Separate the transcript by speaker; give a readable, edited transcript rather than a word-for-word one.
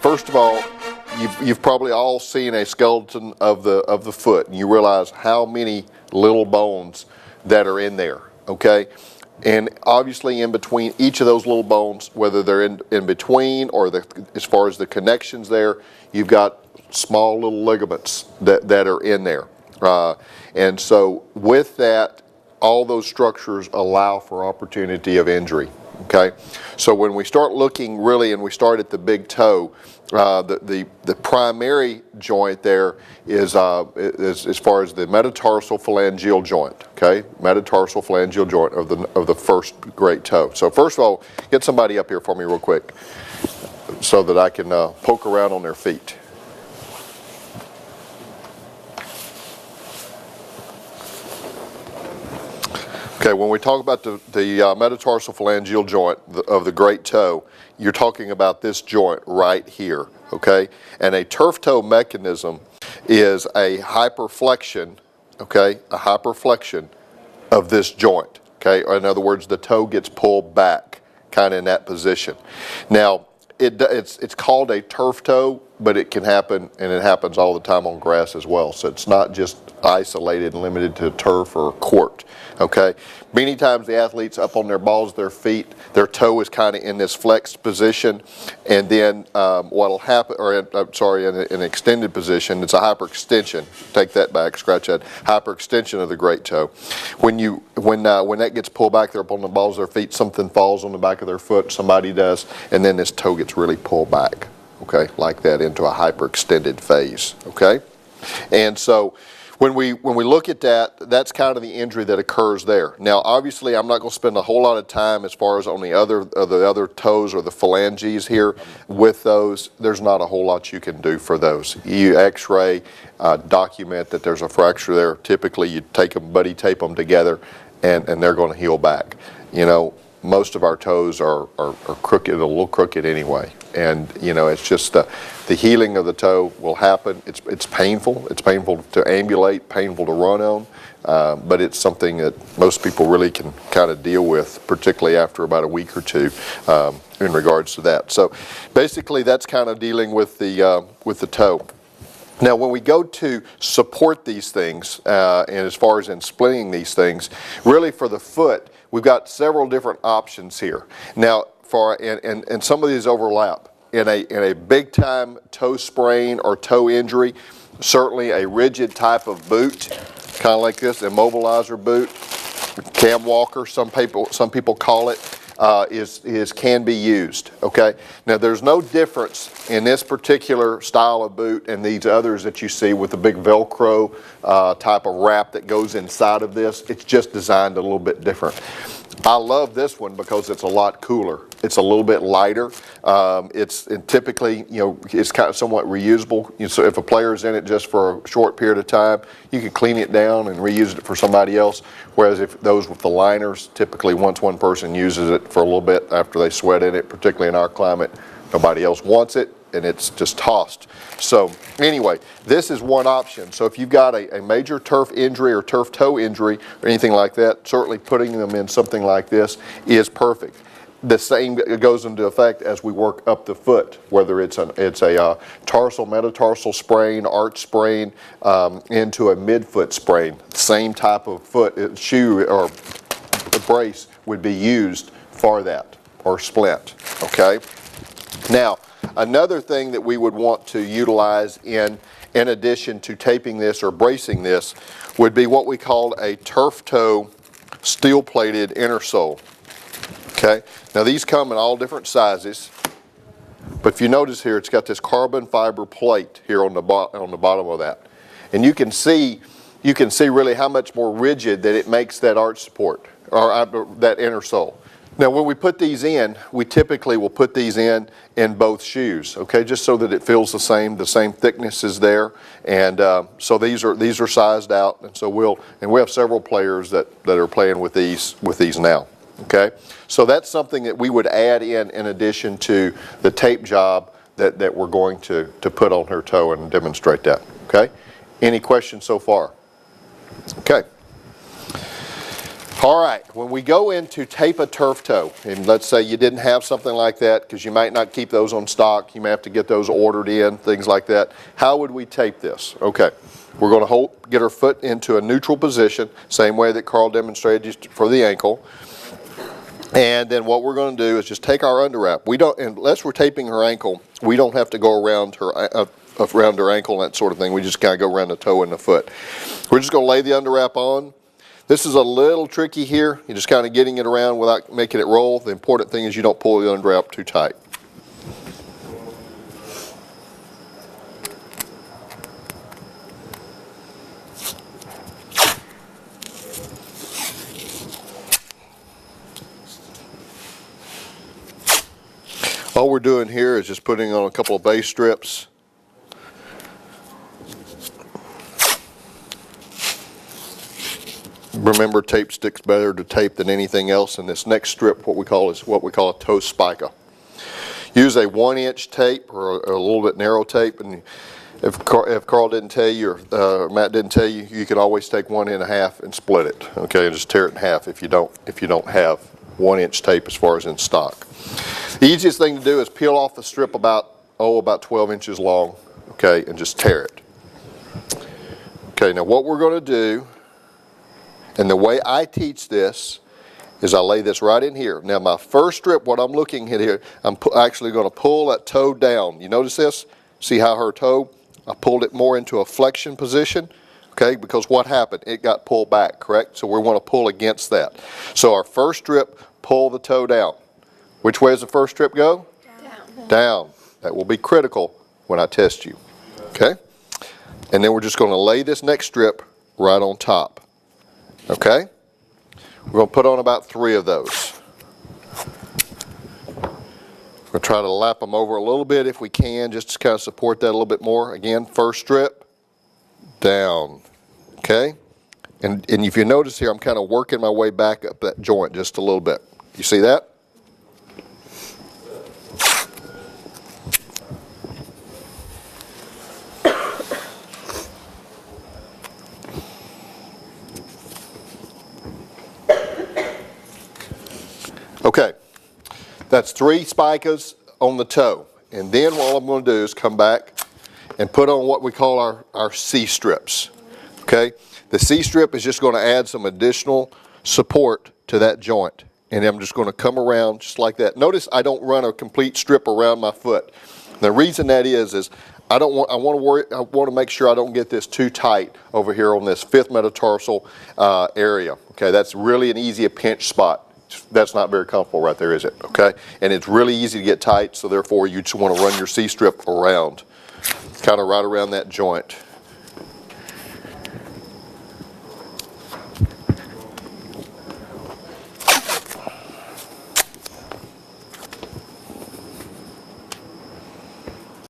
Speaker 1: first of all, you've probably all seen a skeleton of the foot, and you realize how many little bones that are in there, okay? And obviously in between each of those little bones, whether they're in between or as far as the connections there, you've got small little ligaments that are in there. And so with that, all those structures allow for opportunity of injury. Okay, so when we start looking really, and we start at the big toe, the primary joint there is as far as the metatarsal phalangeal joint. Okay, metatarsal phalangeal joint of the first great toe. So first of all, get somebody up here for me real quick, so that I can poke around on their feet. Okay, when we talk about the metatarsal phalangeal joint of the great toe, you're talking about this joint right here, okay? And a turf toe mechanism is a hyperflexion, okay, a hyperflexion of this joint, okay? Or in other words, the toe gets pulled back, kind of in that position. Now, it's called a turf toe, but it can happen, and it happens all the time on grass as well. So it's not just isolated and limited to turf or court. Okay, many times the athletes up on their balls of their feet, their toe is kind of in this flexed position, and then what'll happen, or I'm sorry, in an extended position, it's a hyperextension. Take that back, scratch that. Hyperextension of the great toe. When that gets pulled back, they're up on the balls of their feet, something falls on the back of their foot, somebody does, and then this toe gets really pulled back. Okay, like that, into a hyperextended phase. Okay, and so when we look at that, that's kind of the injury that occurs there. Now, obviously, I'm not going to spend a whole lot of time as far as on the other toes or the phalanges here with those. There's not a whole lot you can do for those. You X-ray, document that there's a fracture there. Typically, you take them, buddy tape them together, and they're going to heal back. You know, most of our toes are crooked, a little crooked anyway, and you know, it's just the healing of the toe will happen. It's painful. It's painful to ambulate, painful to run on, but it's something that most people really can kind of deal with, particularly after about a week or two, in regards to that. So basically, that's kind of dealing with the toe. Now, when we go to support these things, and as far as in splitting these things, really for the foot, we've got several different options here. Now, and some of these overlap. In a big time toe sprain or toe injury, certainly a rigid type of boot, kind of like this, immobilizer boot, cam walker, some people call it, can be used. Okay, now there's no difference in this particular style of boot and these others that you see with the big Velcro type of wrap that goes inside of this. It's just designed a little bit different. I love this one because it's a lot cooler. It's a little bit lighter. Typically, you know, it's kind of somewhat reusable. So if a player's in it just for a short period of time, you can clean it down and reuse it for somebody else. Whereas if those with the liners, typically once one person uses it for a little bit after they sweat in it, particularly in our climate, nobody else wants it, and it's just tossed. So anyway, this is one option. So if you've got a major turf injury or turf toe injury or anything like that, certainly putting them in something like this is perfect. The same goes into effect as we work up the foot, whether it's a tarsal, metatarsal sprain, arch sprain, into a midfoot sprain. Same type of shoe or brace would be used for that, or splint. Okay. Now, another thing that we would want to utilize in addition to taping this or bracing this would be what we call a turf toe steel-plated innersole. Okay, now these come in all different sizes, but if you notice here, it's got this carbon fiber plate here on the bottom of that, and you can see really how much more rigid that it makes that arch support or that innersole. Now, when we put these in, we typically will put these in both shoes, okay, just so that it feels the same thickness is there, and so these are sized out, and so we have several players that are playing with these now, okay. So that's something that we would add in addition to the tape job that we're going to put on her toe and demonstrate that, okay. Any questions so far? Okay. All right, when we go in to tape a turf toe, and let's say you didn't have something like that because you might not keep those on stock, you may have to get those ordered in, things like that. How would we tape this? Okay, we're going to get our foot into a neutral position, same way that Carl demonstrated just for the ankle. And then what we're going to do is just take our underwrap. We don't, unless we're taping her ankle, we don't have to go around her ankle and that sort of thing. We just kind of go around the toe and the foot. We're just going to lay the underwrap on. This is a little tricky here. You're just kind of getting it around without making it roll. The important thing is you don't pull the underwrap too tight. All we're doing here is just putting on a couple of base strips. Remember, tape sticks better to tape than anything else, and this next strip, what we call a toe spica. Use a 1-inch tape or a little bit narrow tape, and if Carl didn't tell you or Matt didn't tell you, you can always take 1 1/2 and split it, okay, and just tear it in half if you don't have 1-inch tape as far as in stock. The easiest thing to do is peel off the strip about 12 inches long, okay, and just tear it. Okay, now what we're going to do, and the way I teach this, is I lay this right in here. Now my first strip, what I'm looking at here, I'm actually going to pull that toe down. You notice this? See how her toe, I pulled it more into a flexion position, okay, because what happened? It got pulled back, correct? So we want to pull against that. So our first strip, pull the toe down. Which way does the first strip go? Down. Down. That will be critical when I test you, okay? And then we're just going to lay this next strip right on top. Okay? We're going to put on about 3 of those. We're going to try to lap them over a little bit if we can, just to kind of support that a little bit more. Again, first strip, down. Okay? And if you notice here, I'm kind of working my way back up that joint just a little bit. You see that? Okay, that's 3 spicas on the toe. And then what I'm going to do is come back and put on what we call our C-strips. Okay, the C-strip is just going to add some additional support to that joint. And I'm just going to come around just like that. Notice I don't run a complete strip around my foot. The reason that is I want to make sure I don't get this too tight over here on this 5th metatarsal area. Okay, that's really an easy pinch spot. That's not very comfortable right there, is it? Okay, and it's really easy to get tight, so therefore you just want to run your C-strip around, kind of right around that joint.